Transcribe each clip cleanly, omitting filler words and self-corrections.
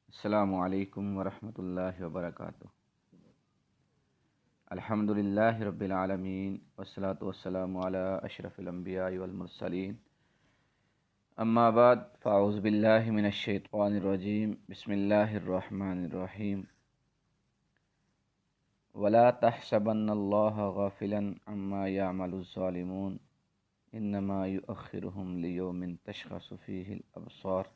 السلام علیکم ورحمۃ اللہ وبرکاتہ۔ الحمدللہ رب العالمین والصلاة والسلام علی اشرف الانبیاء والمرسلین، اما بعد فاعوذ باللہ من الشیطان الرجیم، بسم اللہ الرحمن الرحیم۔ ولا تحسبن اللہ غافلا عما يعمل الظالمون انما يؤخرهم لیوم تشخص فیہ الابصار۔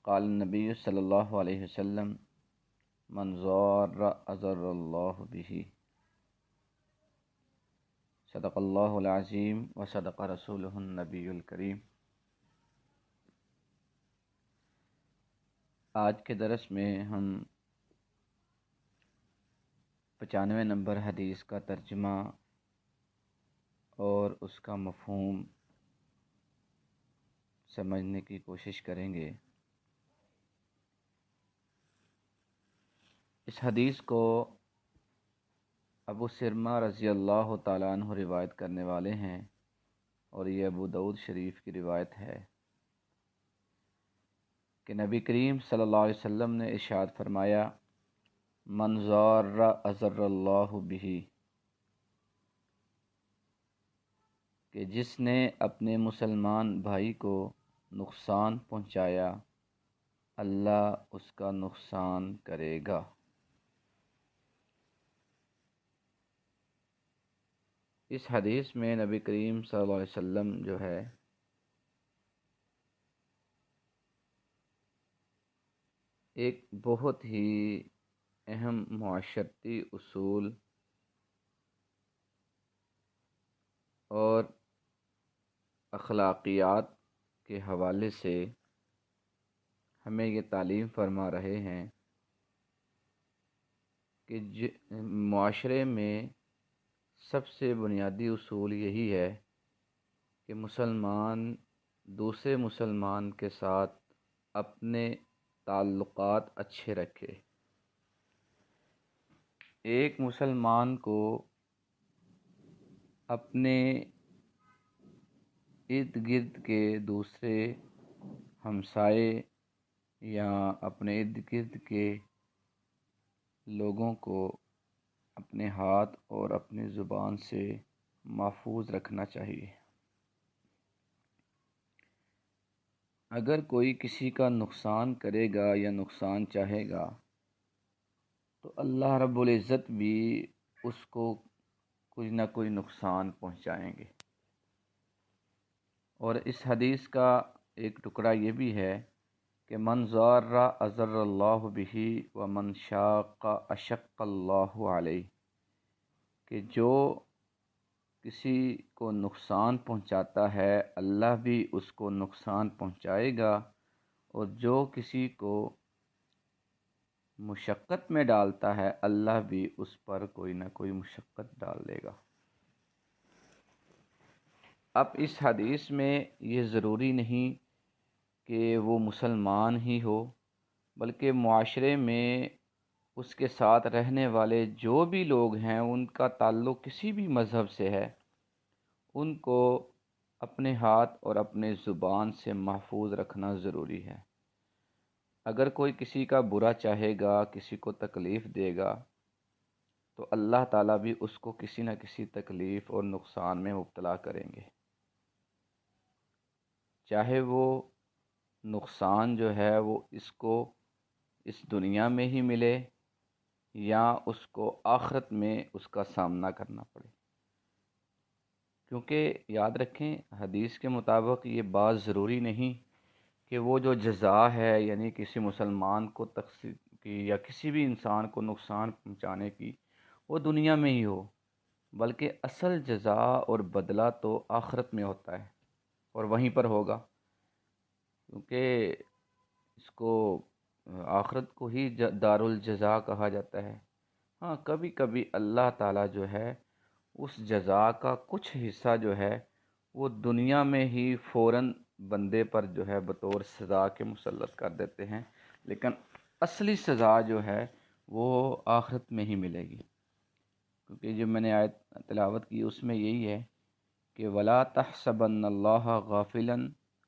قال النبی صلی اللہ علیہ وسلم من ضار اضر اللہ به۔ صدق اللہ العظیم و صدق رسولہ النبی الکریم۔ آج کے درس میں ہم 95 نمبر حدیث کا ترجمہ اور اس کا مفہوم سمجھنے کی کوشش کریں گے۔ اس حدیث کو ابو سرمہ رضی اللہ تعالیٰ عنہ روایت کرنے والے ہیں اور یہ ابو داؤد شریف کی روایت ہے کہ نبی کریم صلی اللہ علیہ وسلم نے ارشاد فرمایا من ضار اضر اللہ به، کہ جس نے اپنے مسلمان بھائی کو نقصان پہنچایا اللہ اس کا نقصان کرے گا۔ اس حدیث میں نبی کریم صلی اللہ علیہ وسلم جو ہے ایک بہت ہی اہم معاشرتی اصول اور اخلاقیات کے حوالے سے ہمیں یہ تعلیم فرما رہے ہیں کہ معاشرے میں سب سے بنیادی اصول یہی ہے کہ مسلمان دوسرے مسلمان کے ساتھ اپنے تعلقات اچھے رکھے۔ ایک مسلمان کو اپنے ارد گرد کے دوسرے ہمسائے یا اپنے ارد گرد کے لوگوں کو اپنے ہاتھ اور اپنی زبان سے محفوظ رکھنا چاہیے۔ اگر کوئی کسی کا نقصان کرے گا یا نقصان چاہے گا تو اللہ رب العزت بھی اس کو کچھ نہ کوئی نقصان پہنچائیں گے۔ اور اس حدیث کا ایک ٹکڑا یہ بھی ہے کہ من ضار اضر اللہ به ومن شاق اشق اللہ علیہ، کہ جو کسی کو نقصان پہنچاتا ہے اللہ بھی اس کو نقصان پہنچائے گا، اور جو کسی کو مشقت میں ڈالتا ہے اللہ بھی اس پر کوئی نہ کوئی مشقت ڈال دے گا۔ اب اس حدیث میں یہ ضروری نہیں کہ وہ مسلمان ہی ہو، بلکہ معاشرے میں اس کے ساتھ رہنے والے جو بھی لوگ ہیں ان کا تعلق کسی بھی مذہب سے ہے، ان کو اپنے ہاتھ اور اپنے زبان سے محفوظ رکھنا ضروری ہے۔ اگر کوئی کسی کا برا چاہے گا، کسی کو تکلیف دے گا تو اللہ تعالیٰ بھی اس کو کسی نہ کسی تکلیف اور نقصان میں مبتلا کریں گے، چاہے وہ نقصان جو ہے وہ اس کو اس دنیا میں ہی ملے یا اس کو آخرت میں اس کا سامنا کرنا پڑے۔ کیونکہ یاد رکھیں حدیث کے مطابق یہ بات ضروری نہیں کہ وہ جو جزا ہے یعنی کسی مسلمان کو تقسیم کی یا کسی بھی انسان کو نقصان پہنچانے کی وہ دنیا میں ہی ہو، بلکہ اصل جزا اور بدلہ تو آخرت میں ہوتا ہے اور وہیں پر ہوگا، کیونکہ اس کو آخرت کو ہی دار الجزا کہا جاتا ہے۔ ہاں کبھی کبھی اللہ تعالیٰ جو ہے اس جزا کا کچھ حصہ جو ہے وہ دنیا میں ہی فوراً بندے پر جو ہے بطور سزا کے مسلط کر دیتے ہیں، لیکن اصلی سزا جو ہے وہ آخرت میں ہی ملے گی۔ کیونکہ جو میں نے آیت تلاوت کی اس میں یہی ہے کہ وَلَا تَحْسَبَنَّ اللَّهَ غَافِلًا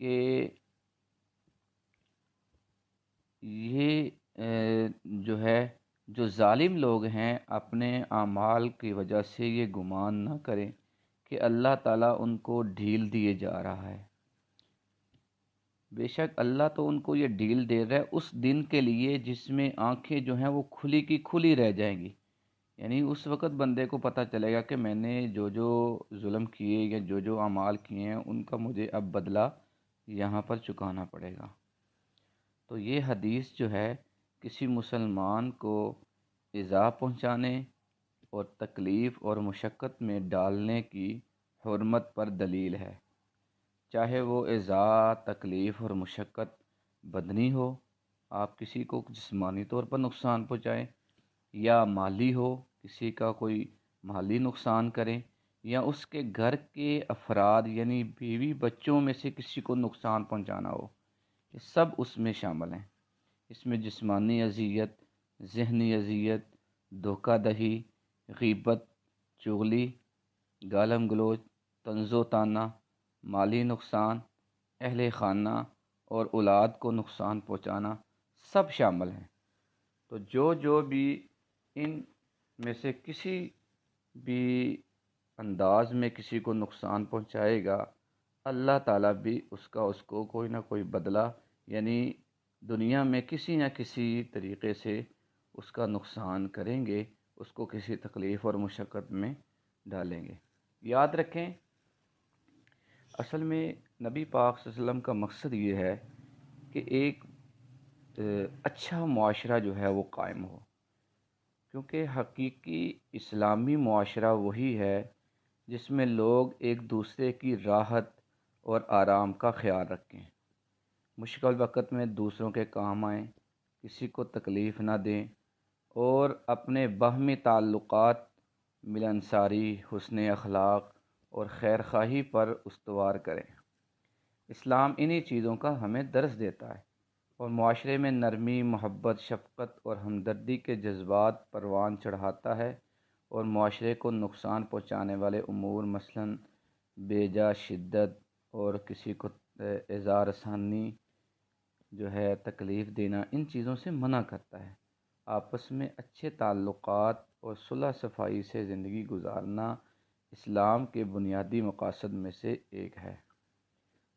کہ یہ جو ہے جو ظالم لوگ ہیں اپنے اعمال کی وجہ سے یہ گمان نہ کریں کہ اللہ تعالیٰ ان کو ڈھیل دیے جا رہا ہے۔ بے شک اللہ تو ان کو یہ ڈھیل دے رہا ہے اس دن کے لیے جس میں آنکھیں جو ہیں وہ کھلی کی کھلی رہ جائیں گی، یعنی اس وقت بندے کو پتہ چلے گا کہ میں نے جو جو ظلم کیے یا جو جو اعمال کیے ہیں ان کا مجھے اب بدلہ یہاں پر چکانا پڑے گا۔ تو یہ حدیث جو ہے کسی مسلمان کو ایذا پہنچانے اور تکلیف اور مشقت میں ڈالنے کی حرمت پر دلیل ہے، چاہے وہ ایذا، تکلیف اور مشقت بدنی ہو، آپ کسی کو جسمانی طور پر نقصان پہنچائیں، یا مالی ہو، کسی کا کوئی مالی نقصان کریں، یا اس کے گھر کے افراد یعنی بیوی بچوں میں سے کسی کو نقصان پہنچانا ہو، یہ سب اس میں شامل ہیں۔ اس میں جسمانی اذیت، ذہنی اذیت، دھوکہ دہی، غیبت، چغلی، گالم گلوچ، طنز و طعنہ، مالی نقصان، اہل خانہ اور اولاد کو نقصان پہنچانا سب شامل ہیں۔ تو جو بھی ان میں سے کسی بھی انداز میں کسی کو نقصان پہنچائے گا، اللہ تعالیٰ بھی اس کو کوئی نہ کوئی بدلہ یعنی دنیا میں کسی نہ کسی طریقے سے اس کا نقصان کریں گے، اس کو کسی تکلیف اور مشقت میں ڈالیں گے۔ یاد رکھیں، اصل میں نبی پاک صلی اللہ علیہ وسلم کا مقصد یہ ہے کہ ایک اچھا معاشرہ جو ہے وہ قائم ہو، کیونکہ حقیقی اسلامی معاشرہ وہی ہے جس میں لوگ ایک دوسرے کی راحت اور آرام کا خیال رکھیں، مشکل وقت میں دوسروں کے کام آئیں، کسی کو تکلیف نہ دیں، اور اپنے باہمی تعلقات ملنساری، حسن اخلاق اور خیر خواہی پر استوار کریں۔ اسلام انہی چیزوں کا ہمیں درس دیتا ہے اور معاشرے میں نرمی، محبت، شفقت اور ہمدردی کے جذبات پروان چڑھاتا ہے، اور معاشرے کو نقصان پہنچانے والے امور مثلاً بیجا شدت اور کسی کو ایذا رسانی جو ہے تکلیف دینا، ان چیزوں سے منع کرتا ہے۔ آپس میں اچھے تعلقات اور صلح صفائی سے زندگی گزارنا اسلام کے بنیادی مقاصد میں سے ایک ہے،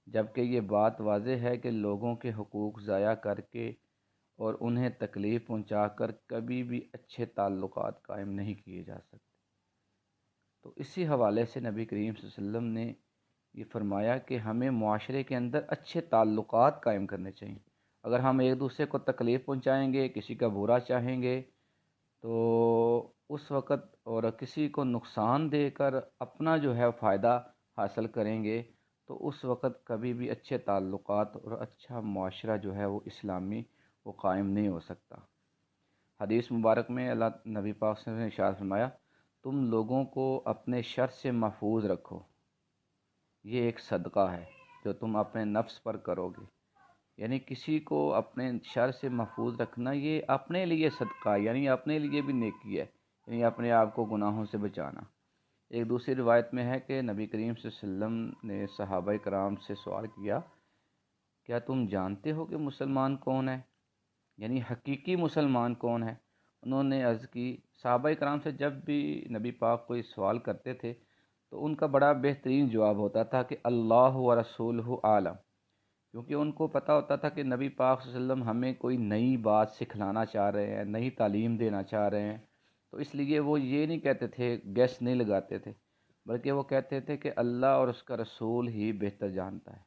جبکہ یہ بات واضح ہے کہ لوگوں کے حقوق ضائع کر کے اور انہیں تکلیف پہنچا کر کبھی بھی اچھے تعلقات قائم نہیں کیے جا سکتے۔ تو اسی حوالے سے نبی کریم صلی اللہ علیہ وسلم نے یہ فرمایا کہ ہمیں معاشرے کے اندر اچھے تعلقات قائم کرنے چاہئیں۔ اگر ہم ایک دوسرے کو تکلیف پہنچائیں گے، کسی کا برا چاہیں گے، تو اس وقت اور کسی کو نقصان دے کر اپنا جو ہے فائدہ حاصل کریں گے، تو اس وقت کبھی بھی اچھے تعلقات اور اچھا معاشرہ جو ہے وہ اسلامی وہ قائم نہیں ہو سکتا۔ حدیث مبارک میں اللہ نبی پاک صلی اللہ علیہ وسلم نے ارشاد فرمایا، تم لوگوں کو اپنے شر سے محفوظ رکھو، یہ ایک صدقہ ہے جو تم اپنے نفس پر کرو گے۔ یعنی کسی کو اپنے شر سے محفوظ رکھنا یہ اپنے لیے صدقہ ہے، یعنی اپنے لیے بھی نیکی ہے، یعنی اپنے آپ کو گناہوں سے بچانا۔ ایک دوسری روایت میں ہے کہ نبی کریم صلی اللہ علیہ وسلم نے صحابہ کرام سے سوال کیا، کیا تم جانتے ہو کہ مسلمان کون ہے؟ یعنی حقیقی مسلمان کون ہے؟ انہوں نے عرض کی، صحابہ کرام سے جب بھی نبی پاک کوئی سوال کرتے تھے تو ان کا بڑا بہترین جواب ہوتا تھا کہ اللہ و رسولہ عالم، کیونکہ ان کو پتہ ہوتا تھا کہ نبی پاک صلی اللہ علیہ وسلم ہمیں کوئی نئی بات سکھلانا چاہ رہے ہیں، نئی تعلیم دینا چاہ رہے ہیں، تو اس لیے وہ یہ نہیں کہتے تھے، گیس نہیں لگاتے تھے، بلکہ وہ کہتے تھے کہ اللہ اور اس کا رسول ہی بہتر جانتا ہے۔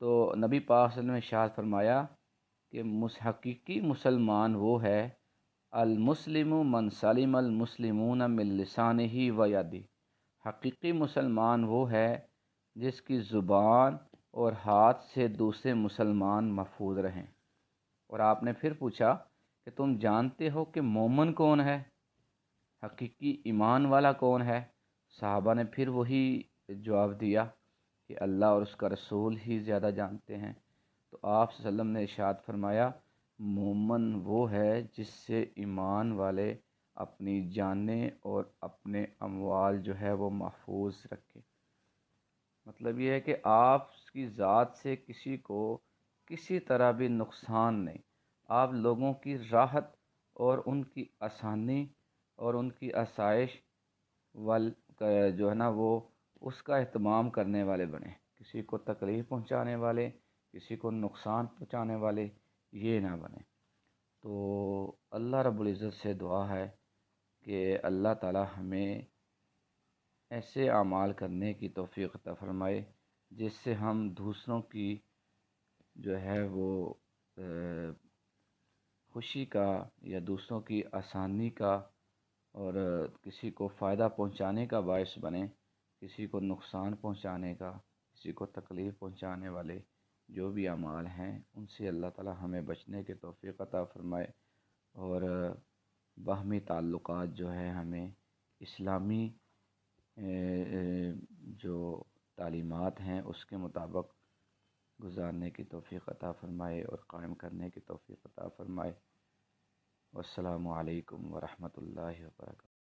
تو نبی پاک صلی اللہ علیہ وسلم نے ارشاد فرمایا کہ حقیقی مسلمان وہ ہے، المسلم من سلم المسلمون من لسانہ و یدہ، حقیقی مسلمان وہ ہے جس کی زبان اور ہاتھ سے دوسرے مسلمان محفوظ رہیں۔ اور آپ نے پھر پوچھا کہ تم جانتے ہو کہ مومن کون ہے، حقیقی ایمان والا کون ہے؟ صحابہ نے پھر وہی جواب دیا کہ اللہ اور اس کا رسول ہی زیادہ جانتے ہیں۔ تو آپ صلی اللہ علیہ وسلم نے ارشاد فرمایا، مومن وہ ہے جس سے ایمان والے اپنی جانیں اور اپنے اموال جو ہے وہ محفوظ رکھے۔ مطلب یہ ہے کہ آپ کی ذات سے کسی کو کسی طرح بھی نقصان نہیں، آپ لوگوں کی راحت اور ان کی آسانی اور ان کی آسائش وال جو ہے نا وہ اس کا اہتمام کرنے والے بنے، کسی کو تکلیف پہنچانے والے، کسی کو نقصان پہنچانے والے یہ نہ بنے۔ تو اللہ رب العزت سے دعا ہے کہ اللہ تعالی ہمیں ایسے اعمال کرنے کی توفیق عطا فرمائے جس سے ہم دوسروں کی جو ہے وہ خوشی کا یا دوسروں کی آسانی کا اور کسی کو فائدہ پہنچانے کا باعث بنے، کسی کو نقصان پہنچانے کا، کسی کو تکلیف پہنچانے والے جو بھی اعمال ہیں ان سے اللہ تعالی ہمیں بچنے کی توفیق عطا فرمائے، اور باہمی تعلقات جو ہے ہمیں اسلامی جو تعلیمات ہیں اس کے مطابق گزارنے کی توفیق عطا فرمائے اور قائم کرنے کی توفیق عطا فرمائے۔ والسلام علیکم ورحمۃ اللہ وبرکاتہ۔